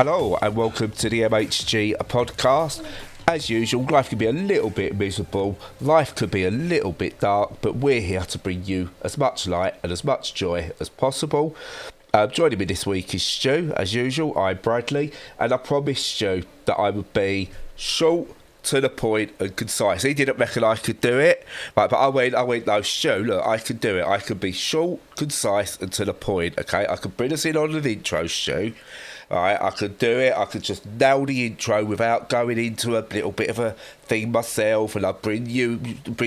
Hello and welcome to the MHG podcast. As usual, life can be a little bit miserable, life could be a little bit dark, but we're here to bring you as much light and as much joy as possible. Joining me this week is Stu. As usual, I'm Bradley, and I promised Stu that I would be short, to the point and concise. He didn't reckon I could do it, right, but I went, no, Stu, look, I can do it. I can be short, concise and to the point, okay? I can bring us in on an intro, Stu. Right, I could do it. I could just nail the intro without going into a little bit of a thing myself, and I'd bring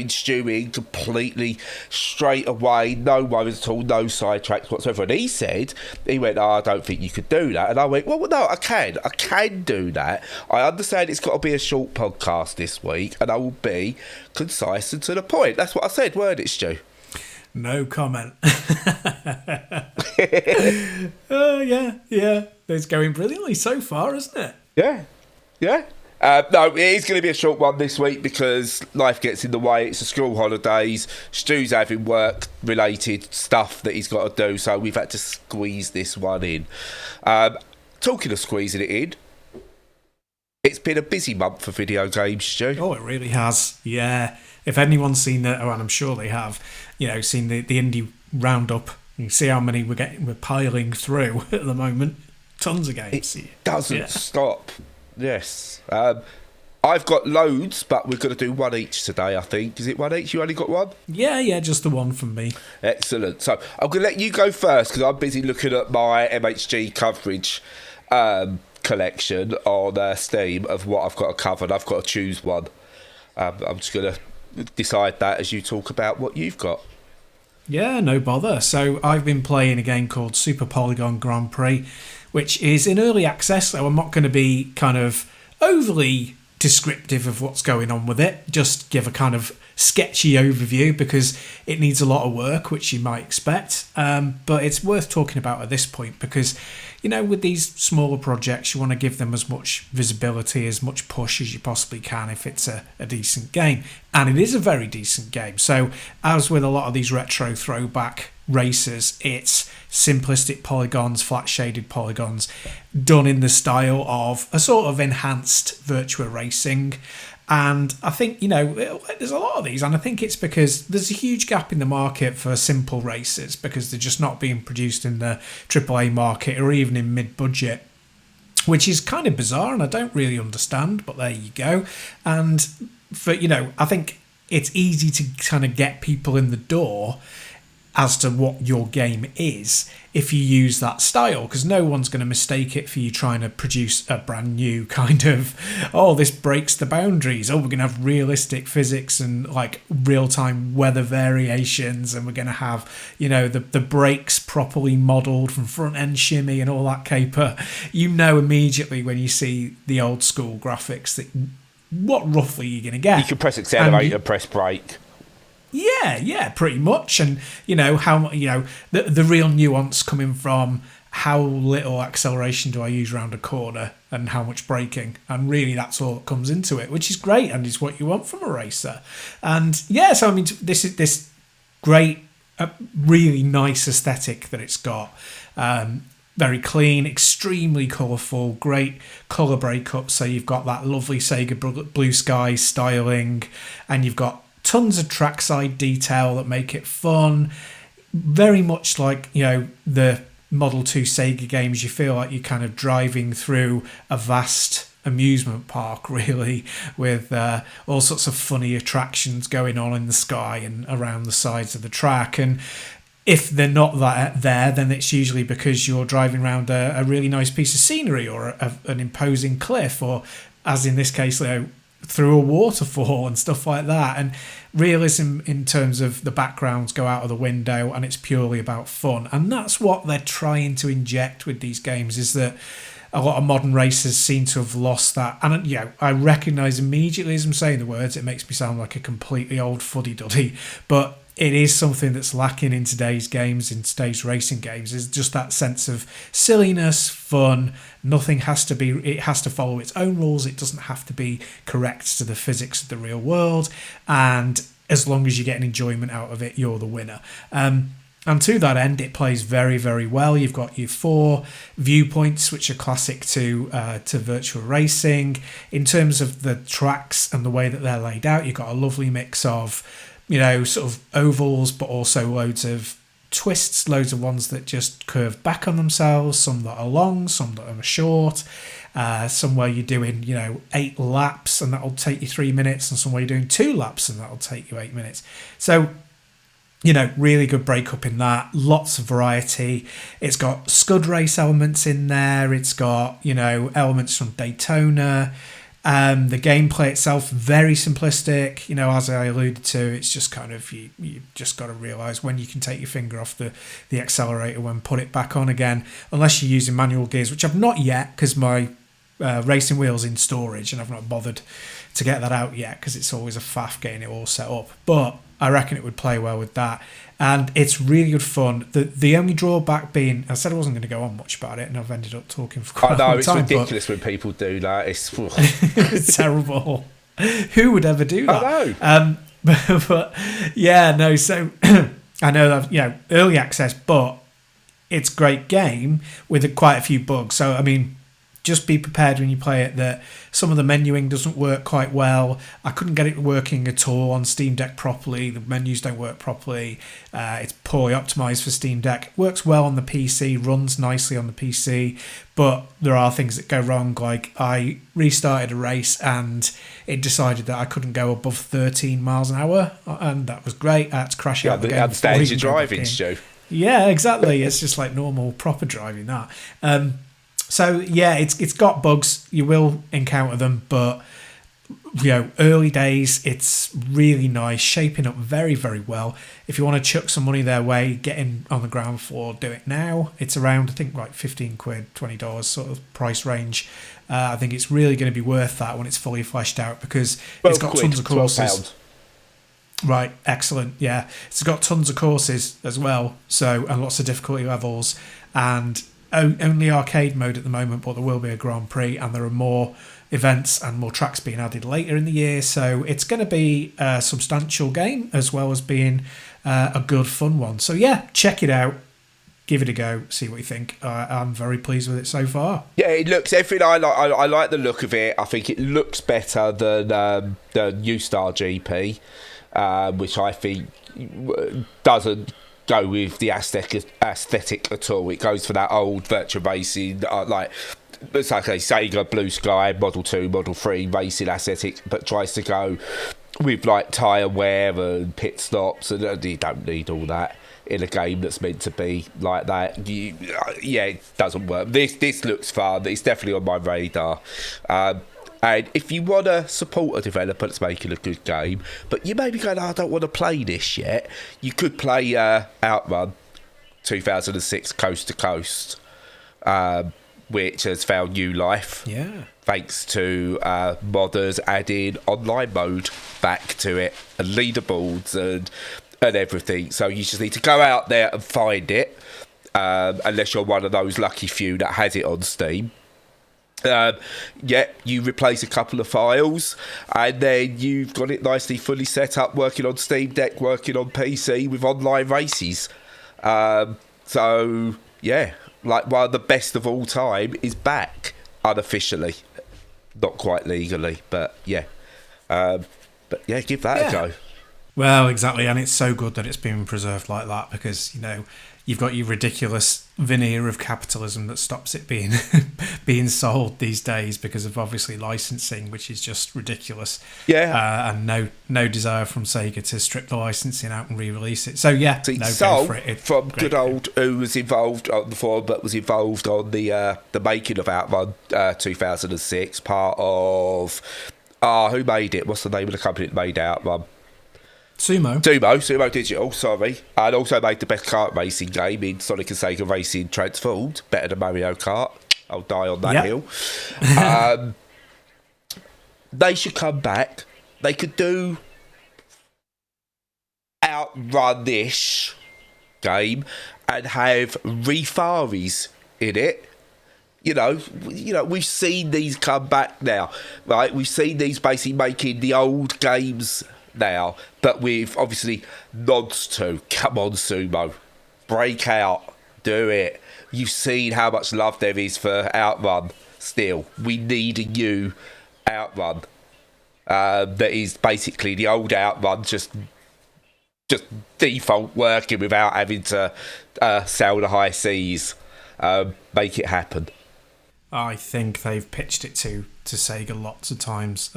Stu in completely straight away, no worries at all, no sidetracks whatsoever. And he went, oh, I don't think you could do that. And I went, well, no, I can do that. I understand it's got to be a short podcast this week, and I will be concise and to the point. That's what I said, weren't it, Stu? No comment. Yeah. It's going brilliantly so far, isn't it? Yeah. No, it is going to be a short one this week because life gets in the way. It's the school holidays. Stu's having work-related stuff that he's got to do, so we've had to squeeze this one in. Talking of squeezing it in, it's been a busy month for video games, Stu. Oh, it really has. Yeah. If anyone's seen that, and I'm sure they have, seen the indie roundup, you see how many we're piling through at the moment. Tons of games. It doesn't stop. Yes. I've got loads, but we're going to do one each today, I think. Is it one each? You only got one? Yeah, just the one from me. Excellent. So I'm going to let you go first because I'm busy looking at my MHG coverage collection on Steam of what I've got to cover, and I've got to choose one. I'm just going to decide that as you talk about what you've got. Yeah, no bother. So I've been playing a game called Super Polygon Grand Prix, which is in early access, so I'm not going to be kind of overly descriptive of what's going on with it, just give a kind of sketchy overview because it needs a lot of work, which you might expect, but it's worth talking about at this point because, with these smaller projects, you want to give them as much visibility, as much push as you possibly can if it's a decent game, and it is a very decent game. So as with a lot of these retro throwback races, it's simplistic polygons, flat shaded polygons done in the style of a sort of enhanced Virtua Racing. And I think, there's a lot of these, and I think it's because there's a huge gap in the market for simple races because they're just not being produced in the AAA market or even in mid-budget, which is kind of bizarre and I don't really understand, but there you go. And I think it's easy to kind of get people in the door as to what your game is if you use that style, because no one's going to mistake it for you trying to produce a brand new kind of, this breaks the boundaries, we're going to have realistic physics and like real-time weather variations, and we're going to have the brakes properly modelled from front-end shimmy and all that caper. Immediately when you see the old school graphics that what roughly you're going to get. You can press accelerator and press brake. Yeah, pretty much. And, how, the real nuance coming from how little acceleration do I use around a corner and how much braking. And really that's all that comes into it, which is great and is what you want from a racer. And yeah, so this is this great, really nice aesthetic that it's got. Very clean, extremely colourful, great colour breakup. So you've got that lovely Sega Blue Sky styling, and you've got tons of trackside detail that make it fun. Very much like, the Model 2 Sega games, you feel like you're kind of driving through a vast amusement park, really, with all sorts of funny attractions going on in the sky and around the sides of the track. And if they're not there, then it's usually because you're driving around a really nice piece of scenery or an imposing cliff, or, as in this case, through a waterfall and stuff like that. And realism in terms of the backgrounds go out of the window and it's purely about fun. And that's what they're trying to inject with these games, is that a lot of modern racers seem to have lost that. And I recognise immediately as I'm saying the words, it makes me sound like a completely old fuddy-duddy, but it is something that's lacking in today's games, in today's racing games, is just that sense of silliness, fun. Nothing has to be, it has to follow its own rules. It doesn't have to be correct to the physics of the real world. And as long as you get an enjoyment out of it, you're the winner. And to that end, it plays very, very well. You've got your 4 viewpoints, which are classic to virtual racing. In terms of the tracks and the way that they're laid out, you've got a lovely mix of, sort of ovals, but also loads of twists, loads of ones that just curve back on themselves, some that are long, some that are short. Somewhere you're doing, 8 laps and that'll take you 3 minutes, and somewhere you're doing 2 laps and that'll take you 8 minutes. So, really good breakup in that. Lots of variety. It's got scud race elements in there. It's got, elements from Daytona. The gameplay itself, very simplistic. As I alluded to, it's just kind of, you just got to realise when you can take your finger off the accelerator when put it back on again, unless you're using manual gears, which I've not yet because my racing wheel's in storage and I've not bothered to get that out yet because it's always a faff getting it all set up. But I reckon it would play well with that. And it's really good fun. The only drawback being, I said I wasn't going to go on much about it, and I've ended up talking for quite a long time. It's ridiculous when people do that. It's terrible. Who would ever do that? I know. But yeah, no. So I know that early access, but it's a great game with quite a few bugs. So I mean, just be prepared when you play it that some of the menuing doesn't work quite well. I couldn't get it working at all on Steam Deck properly. The menus don't work properly. It's poorly optimized for Steam Deck. Works well on the PC, runs nicely on the PC, but there are things that go wrong. Like I restarted a race and it decided that I couldn't go above 13 miles an hour, and that was great. I had to crash out the game. Understand your driving, Stu. Yeah, exactly. It's just like normal, proper driving that. So yeah, it's got bugs. You will encounter them, but early days, it's really nice, shaping up very, very well. If you want to chuck some money their way, get in on the ground floor, do it now. It's around, I think, like £15, $20 sort of price range. I think it's really going to be worth that when it's fully fleshed out because it's got tons of courses. Right, excellent. Yeah, it's got tons of courses as well. So and lots of difficulty levels and. Only arcade mode at the moment, but there will be a Grand Prix and there are more events and more tracks being added later in the year. So it's going to be a substantial game as well as being a good fun one. So yeah, check it out. Give it a go. See what you think. I'm very pleased with it so far. Yeah, it looks everything I like. I like the look of it. I think it looks better than the U-Star GP, which I think doesn't go with the aesthetic at all. It goes for that old virtual racing, it's like a Sega Blue Sky Model 2, Model 3 racing aesthetic, but tries to go with like tyre wear and pit stops, and you don't need all that in a game that's meant to be like that. It doesn't work. This looks fun. It's definitely on my radar. And if you want to support a developer that's making a good game, but you may be going, I don't want to play this yet, you could play Outrun 2006 Coast to Coast, which has found new life. Yeah. Thanks to modders adding online mode back to it, and leaderboards and everything. So you just need to go out there and find it, unless you're one of those lucky few that has it on Steam. You replace a couple of files and then you've got it nicely fully set up, working on Steam Deck, working on PC with online races. So yeah, like one of the best of all time is back unofficially, not quite legally, but yeah. Give that a go. Well, exactly, and it's so good that it's been preserved like that because you've got your ridiculous veneer of capitalism that stops it being sold these days because of obviously licensing, which is just ridiculous. Yeah, and no desire from Sega to strip the licensing out and re-release it. So yeah, go for it. From good old who was involved on the forum, but was involved on the making of Outrun 2006, part of who made it? What's the name of the company that made Outrun? Sumo Digital, sorry. And also made the best kart racing game in Sonic and Sega Racing Transformed, better than Mario Kart. I'll die on that hill. They should come back. They could do Outrun-ish game and have refaris in it. We've seen these come back now, right? We've seen these basically making the old games now, but with obviously nods to, come on, Sumo, break out, do it. You've seen how much love there is for Outrun still. We need a new Outrun that is basically the old Outrun, just default working without having to sail the high seas. Make it happen. I think they've pitched it to Sega lots of times.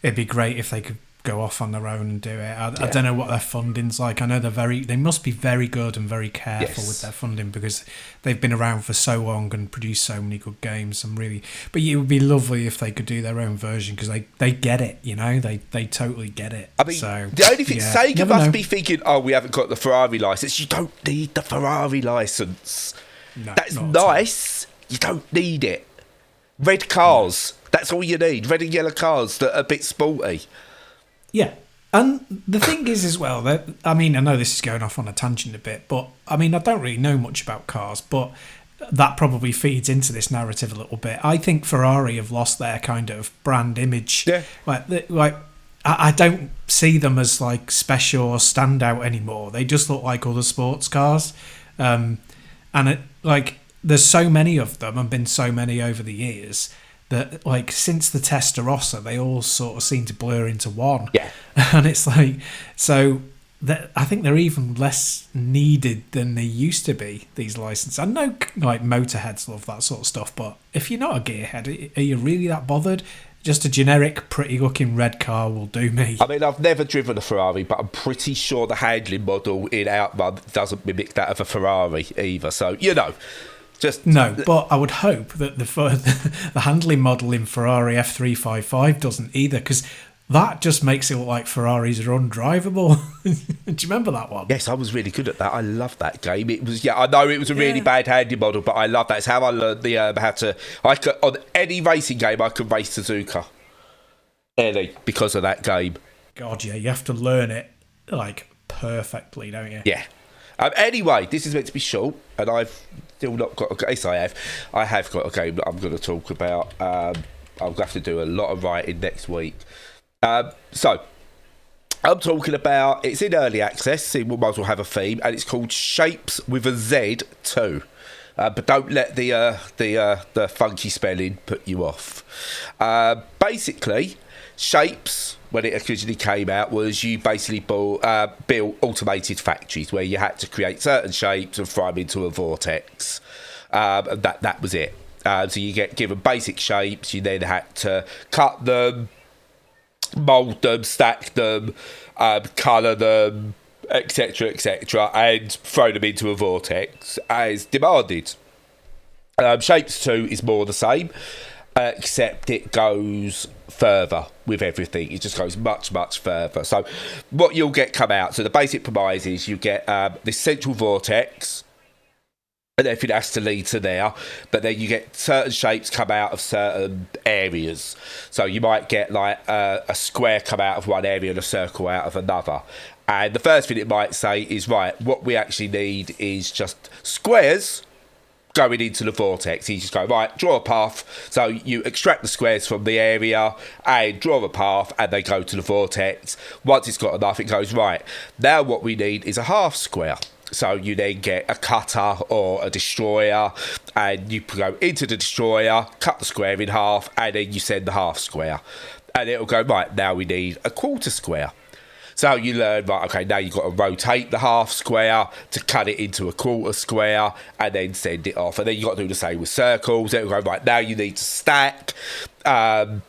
It'd be great if they could go off on their own and do it. I don't know what their funding's like. I know they must be very good and very careful with their funding, because they've been around for so long and produced so many good games. But it would be lovely if they could do their own version, because they get it, they totally get it. I mean, the only thing, Sega must be thinking, we haven't got the Ferrari license. You don't need the Ferrari license. No, that's nice. You don't need it. Red cars, that's all you need. Red and yellow cars that are a bit sporty. Yeah, and the thing is as well, that I know this is going off on a tangent a bit, but I don't really know much about cars, but that probably feeds into this narrative a little bit. I think Ferrari have lost their kind of brand image. Yeah. Like I don't see them as like special or standout anymore. They just look like other sports cars, and there's so many of them and been so many over the years that, like, since the Testarossa, they all sort of seem to blur into one. Yeah. And it's like, so I think they're even less needed than they used to be, these licenses. I know, like, motorheads love that sort of stuff, but if you're not a gearhead, are you really that bothered? Just a generic, pretty-looking red car will do me. I've never driven a Ferrari, but I'm pretty sure the handling model in Outrun doesn't mimic that of a Ferrari either. So, No, but I would hope that the handling model in Ferrari F355 doesn't either, because that just makes it look like Ferraris are undrivable. Do you remember that one? Yes, I was really good at that. I loved that game. It was, I know it was a really bad handling model, but I loved that. It's how I learned on any racing game, I could race Suzuka. Because of that game. God, yeah, you have to learn it, like, perfectly, don't you? Yeah. Anyway, this is meant to be short, and I've still not got a game. Yes, I have. I have got a game that I'm going to talk about. I'll have to do a lot of writing next week. So, I'm talking about, it's in early access, so we might as well have a theme, and it's called Shapez with a Z 2. But don't let the funky spelling put you off. Basically, Shapez, when it originally came out, was you basically built automated factories where you had to create certain shapes and throw them into a vortex. And that was it. So you get given basic shapes, you then had to cut them, mould them, stack them, colour them, etc., and throw them into a vortex as demanded. Shapez 2 is more the same, except it goes further with everything. It just goes much, much further. So what you'll get come out, so the basic premise is you get this central vortex, and everything has to lead to there, but then you get certain shapes come out of certain areas. So you might get like a square come out of one area and a circle out of another. And the first thing it might say is, right, what we actually need is just squares going into the vortex. You just go, right, draw a path. So you extract the squares from the area and draw a path, and they go to the vortex. Once it's got enough, it goes, right, now what we need is a half square. So you then get a cutter or a destroyer, and you go into the destroyer, cut the square in half, and then you send the half square. And it'll go, right, now we need a quarter square. So you learn, right, okay, now you've got to rotate the half square to cut it into a quarter square and then send it off. And then you've got to do the same with circles. It'll go, right, now you need to stack a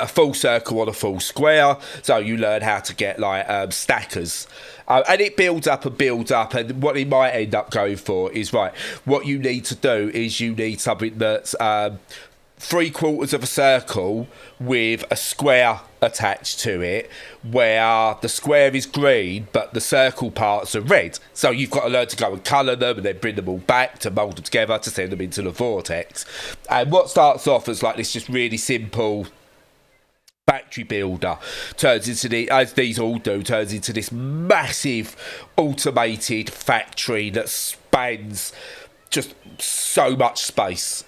full circle on a full square. So you learn how to get, like, stackers. And it builds up, and what it might end up going for is, right, what you need to do is you need something that's 3/4 of a circle with a square attached to it, where the square is green but the circle parts are red. So you've got to learn to go and colour them and then bring them all back to mould them together to send them into the vortex. And what starts off as like this just really simple factory builder turns into as these all do, turns into this massive automated factory that spans just so much space.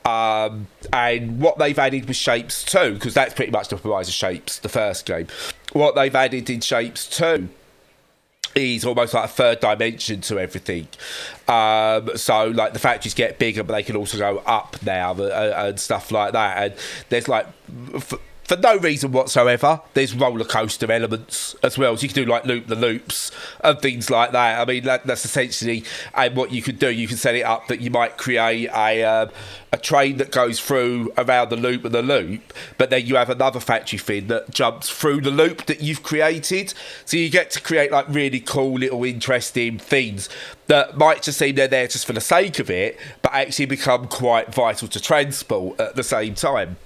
And what they've added with Shapez 2, because that's pretty much the premise of Shapez, the first game, what they've added in Shapez 2 is almost like a third dimension to everything. So like the factories get bigger, but they can also go up now and stuff like that. And there's like, for no reason whatsoever, there's roller coaster elements as well. So you can do like loop the loops and things like that. I mean, that's essentially what you can do. You can set it up that you might create a train that goes through around the loop and the loop, but then you have another factory thing that jumps through the loop that you've created. So you get to create like really cool little interesting things that might just seem they're there just for the sake of it, but actually become quite vital to transport at the same time.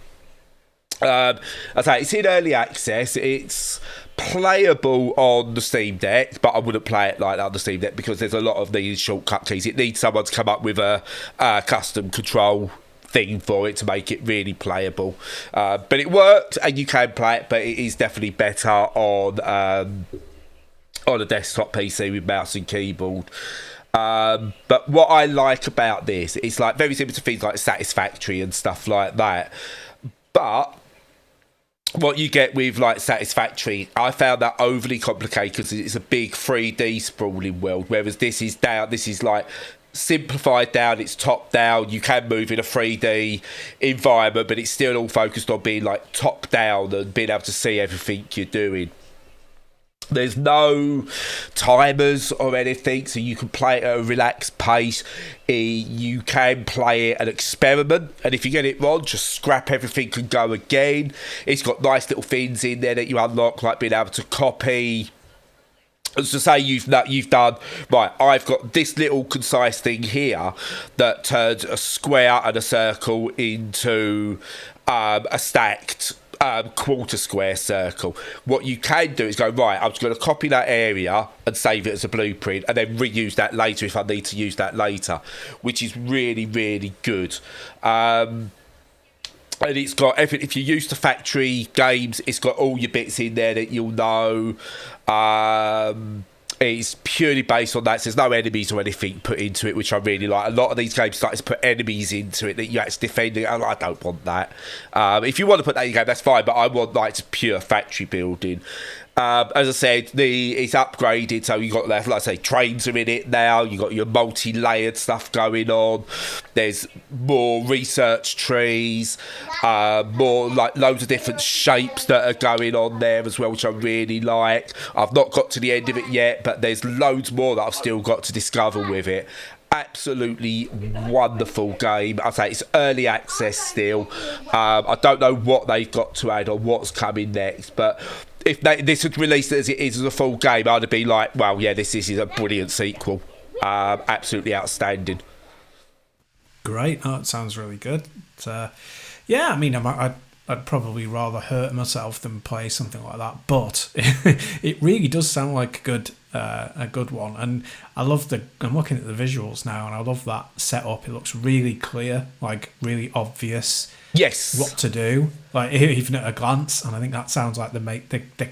I say it's in early access. It's playable on the Steam Deck, but I wouldn't play it like that on the Steam Deck because there's a lot of these shortcut keys. It needs someone to come up with a custom control thing for it to make it really playable. But it works and you can play it, but it is definitely better on a desktop PC with mouse and keyboard. But what I like about this, it's like very similar to things like Satisfactory and stuff like that. But what you get with like Satisfactory, I found that overly complicated because it's a big 3D sprawling world, whereas this is like simplified down, it's top down. You can move in a 3D environment, but it's still all focused on being like top down and being able to see everything you're doing. There's no timers or anything, so you can play at a relaxed pace. You can play it and experiment, and if you get it wrong, just scrap everything and go again. It's got nice little things in there that you unlock, like being able to copy. As to say, you've done right. I've got this little concise thing here that turns a square and a circle into a stacked quarter square circle. What you can do is go, right, I'm just going to copy that area and save it as a blueprint and then reuse that later if I need to use that later, which is really, really good. And it's got everything. If you're used to factory games, it's got all your bits in there that you'll know. It's purely based on that. So there's no enemies or anything put into it, which I really like. A lot of these games start to put enemies into it that you actually defend it. I don't want that. If you want to put that in your game, that's fine, but I want like pure factory building. As I said, it's upgraded, so you got, like I say, trains are in it now. You got your multi-layered stuff going on. There's more research trees, more like loads of different shapes that are going on there as well, which I really like. I've not got to the end of it yet, but there's loads more that I've still got to discover with it. Absolutely wonderful game. I say it's early access still. I don't know what they've got to add or what's coming next, but if this was released as it is as a full game, I'd be like, well, yeah, this is a brilliant sequel. Absolutely outstanding. Great. Oh, it sounds really good. Yeah, I mean, I'd probably rather hurt myself than play something like that, but it really does sound like a good one. And I'm looking at the visuals now, and I love that setup. It looks really clear, like really obvious. Yes, what to do, like even at a glance, and I think that sounds like the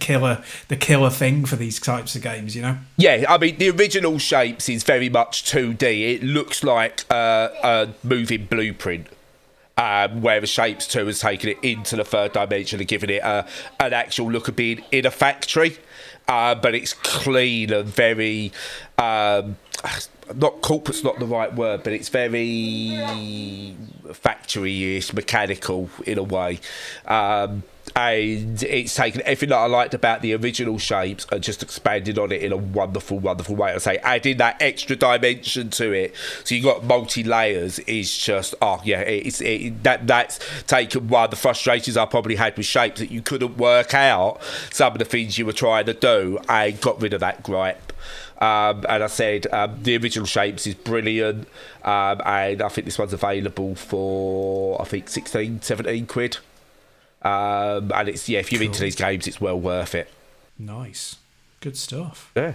killer thing for these types of games, you know. Yeah, I mean the original Shapes is very much 2D. It looks like a moving blueprint. Whereas Shapes 2 has taken it into the third dimension and given it an actual look of being in a factory. But it's clean and very not corporate's not the right word, but it's very factory-ish, mechanical in a way. And it's taken everything that I liked about the original Shapes and just expanded on it in a wonderful, wonderful way. I say adding that extra dimension to it, so you got multi-layers, is just that's taken one of the frustrations I probably had with Shapes, that you couldn't work out some of the things you were trying to do, and got rid of that gripe. And I said the original Shapes is brilliant, and I think this one's available for 16, 17 quid. And it's, yeah, if you're into these games, it's well worth it. Nice, good stuff. Yeah.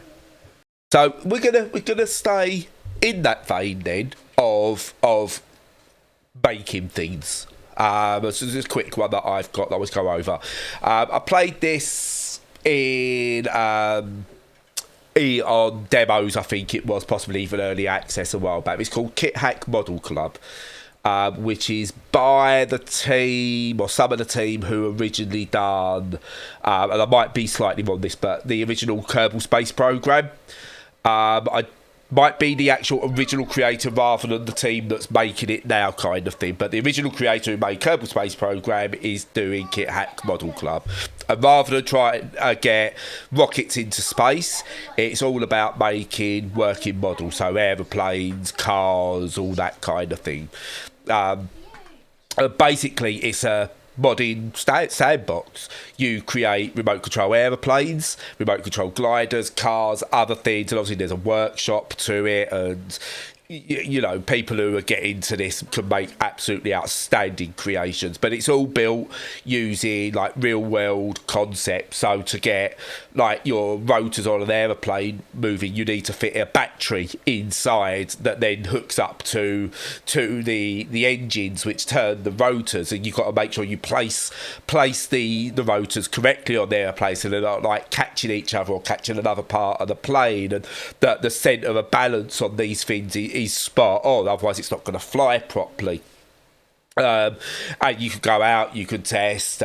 So we're gonna stay in that vein then of making things. So this is a quick one that I've got that I always go over. I played this in on demos, I think it was, possibly even early access a while back. It's called KitHack Model Club. which is by the team, or some of the team who originally done, and I might be slightly wrong on this, but the original Kerbal Space Program. I might be the actual original creator rather than the team that's making it now, kind of thing. But the original creator who made Kerbal Space Program is doing KitHack Model Club. And rather than try to get rockets into space, it's all about making working models, so aeroplanes, cars, all that kind of thing. Basically, it's a modding sandbox. You create remote control aeroplanes, remote control gliders, cars, other things, and obviously there's a workshop to it, and you know, people who are getting into this can make absolutely outstanding creations, but it's all built using like real world concepts. So to get like your rotors on an aeroplane moving, you need to fit a battery inside that then hooks up to the engines which turn the rotors, and you've got to make sure you place the rotors correctly on the airplane so they're not like catching each other or catching another part of the plane, and that the centre of balance on these things is spot on, otherwise it's not going to fly properly. And you could go out, you could test,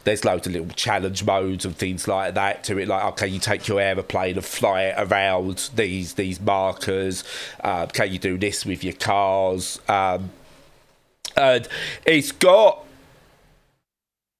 there's loads of little challenge modes and things like that to it, like okay, you take your aeroplane and fly it around these markers, can you do this with your cars, and it's got,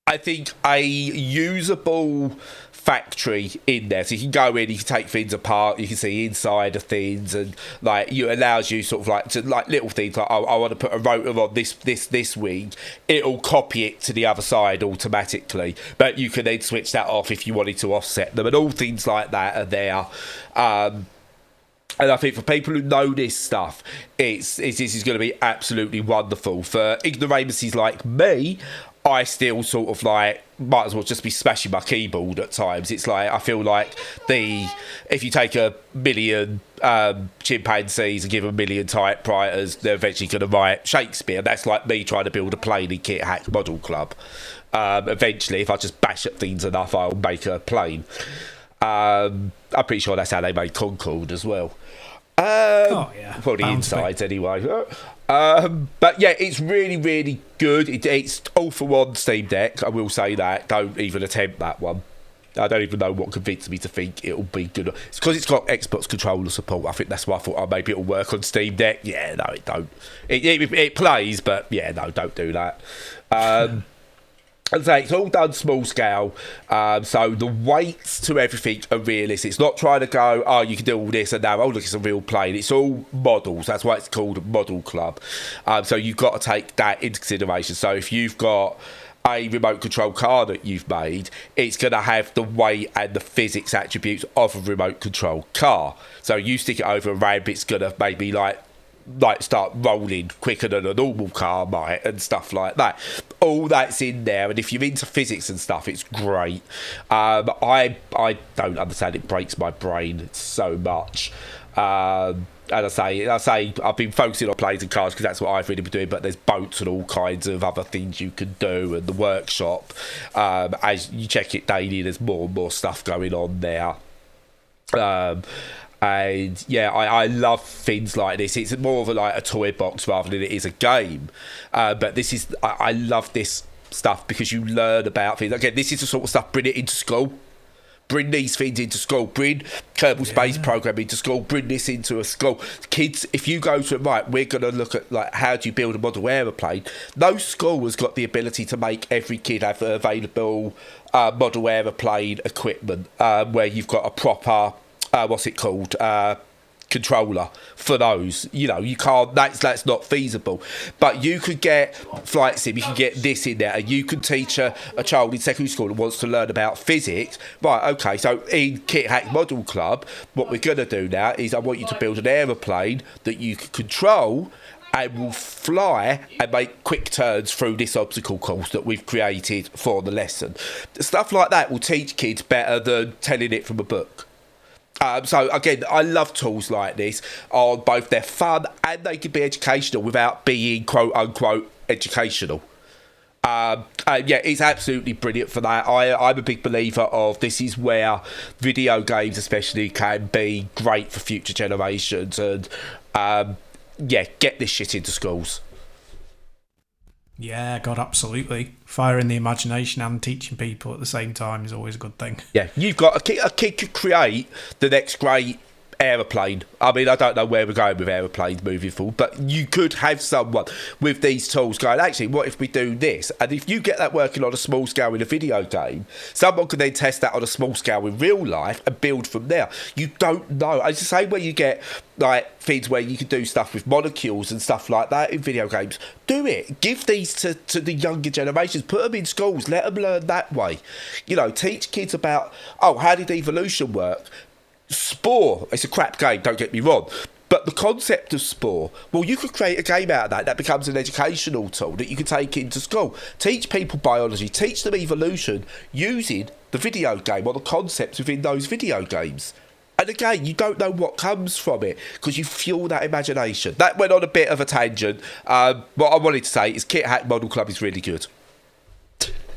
I think, a usable factory in there, so you can go in, you can take things apart, you can see inside of things, and like it allows you sort of like to like little things like, oh, I want to put a rotor on this wing, it'll copy it to the other side automatically, but you can then switch that off if you wanted to offset them, and all things like that are there. And I think for people who know this stuff, this is going to be absolutely wonderful. For ignoramuses like me, I still sort of like might as well just be smashing my keyboard at times. It's like I feel like if you take 1 million chimpanzees and give them 1 million typewriters, they're eventually going to write Shakespeare. That's like me trying to build a plane in KitHack Model Club. Eventually, if I just bash at things enough, I'll make a plane. I'm pretty sure that's how they made Concorde as well. For the insides anyway. But yeah, it's really, really good. It's all for one Steam Deck, I will say that. Don't even attempt that one. I don't even know what convinced me to think it'll be good. It's because it's got Xbox controller support. I think that's why I thought, maybe it'll work on Steam Deck. Yeah, no, it don't. It plays, but yeah, no, don't do that. As I say, it's all done small scale, so the weights to everything are realistic. It's not trying to go, oh, you can do all this and now, oh, look, it's a real plane. It's all models. That's why it's called Model Club. So you've got to take that into consideration. So if you've got a remote control car that you've made, it's going to have the weight and the physics attributes of a remote control car. So you stick it over a ramp, it's going to maybe like start rolling quicker than a normal car might and stuff like that. All that's in there, and if you're into physics and stuff, it's great. I don't understand, it breaks my brain so much. And I say I've been focusing on planes and cars because that's what I've really been doing, but there's boats and all kinds of other things you can do, and the workshop, as you check it daily, there's more and more stuff going on there. And yeah, I love things like this. It's more of a toy box rather than it is a game. But this is, I love this stuff because you learn about things. Again, this is the sort of stuff, bring it into school. Bring these things into school. Bring Kerbal Space Program into school. Bring this into a school. Kids, if you go to, right, we're going to look at like how do you build a model aeroplane. No school has got the ability to make every kid have available model aeroplane equipment where you've got a proper controller for those. You know, you can't, that's not feasible. But you could get flight sim, you can get this in there, and you can teach a child in secondary school who wants to learn about physics. Right, okay, so in KitHack Model Club, what we're going to do now is I want you to build an aeroplane that you can control and will fly and make quick turns through this obstacle course that we've created for the lesson. Stuff like that will teach kids better than telling it from a book. So again, I love tools like this. On both they're fun and they can be educational without being quote unquote educational. Yeah, it's absolutely brilliant for that. I'm a big believer of this is where video games especially can be great for future generations, and yeah, get this shit into schools. Yeah, God, absolutely. Firing the imagination and teaching people at the same time is always a good thing. Yeah, you've got a kid could create the next great aeroplane. I mean, I don't know where we're going with aeroplanes moving forward, but you could have someone with these tools going, actually, what if we do this? And if you get that working on a small scale in a video game, someone could then test that on a small scale in real life and build from there. You don't know. It's the same way you get like things where you can do stuff with molecules and stuff like that in video games. Do it. Give these to the younger generations. Put them in schools. Let them learn that way. You know, teach kids about, how did evolution work? Spore, it's a crap game, don't get me wrong, but the concept of Spore, well, you could create a game out of that becomes an educational tool that you can take into school. Teach people biology, teach them evolution using the video game or the concepts within those video games. And again, you don't know what comes from it because you fuel that imagination. That went on a bit of a tangent. What I wanted to say is KitHack Model Club is really good.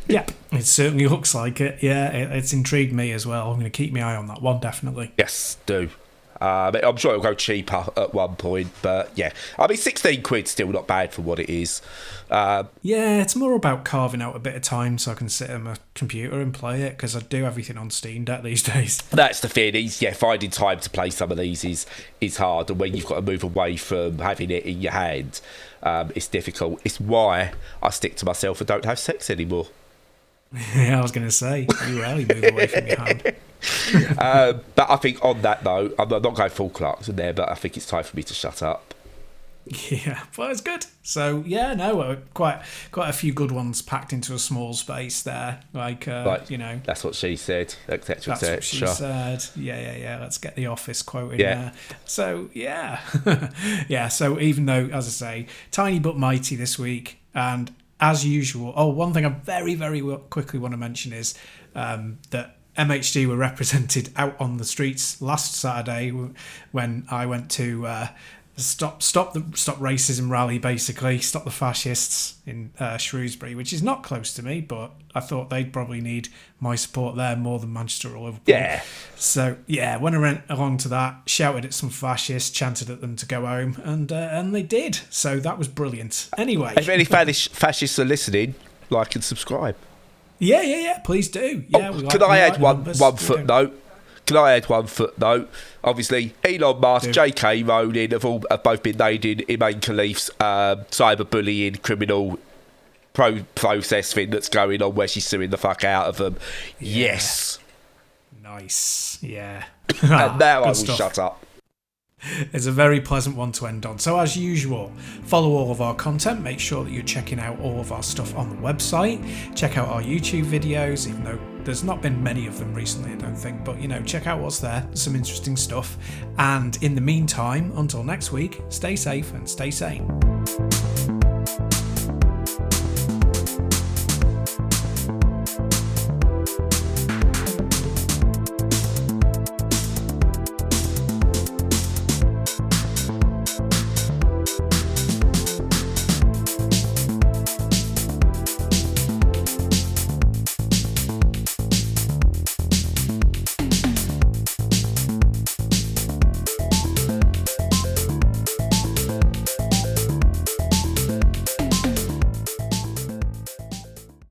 Yeah, it certainly looks like it. Yeah, it's intrigued me as well. I'm going to keep my eye on that one, definitely. Yes, do. I'm sure it'll go cheaper at one point, but yeah. I mean, 16 quid still not bad for what it is. Yeah, it's more about carving out a bit of time so I can sit on my computer and play it, because I do everything on Steam Deck these days. That's the thing. Finding time to play some of these is hard, and when you've got to move away from having it in your hand, it's difficult. It's why I stick to myself and don't have sex anymore. Yeah, I was going to say, you rarely move away from your hand. But I think on that though, I'm not going full Clarkson there, but I think it's time for me to shut up. Yeah, well, it's good. So yeah, no, quite a few good ones packed into a small space there. You know, that's what she said, etc. That's what she said. Yeah. Let's get the Office quote in there. So yeah, yeah. So even though, as I say, tiny but mighty this week, and as usual. Oh, one thing I very, very quickly want to mention is that MHD were represented out on the streets last Saturday when I went to stop racism rally, basically stop the fascists in Shrewsbury, which is not close to me, but I thought they'd probably need my support there more than Manchester or Liverpool. Yeah. So yeah, when I went along to that, shouted at some fascists, chanted at them to go home, and they did. So that was brilliant. Anyway, if any fascists are listening, like and subscribe. Yeah. Please do. Yeah. Can I add one footnote? Can I add one footnote? Obviously, Elon Musk, J.K. Rowling have both been named in Imane Khalif's cyberbullying criminal process thing that's going on, where she's suing the fuck out of them. Yeah. Yes. Nice. Yeah. And now I will shut up. It's a very pleasant one to end on. So as usual, follow all of our content. Make sure that you're checking out all of our stuff on the website. Check out our YouTube videos, even though there's not been many of them recently, I don't think. But, you know, check out what's there. There's some interesting stuff. And in the meantime, until next week, stay safe and stay sane.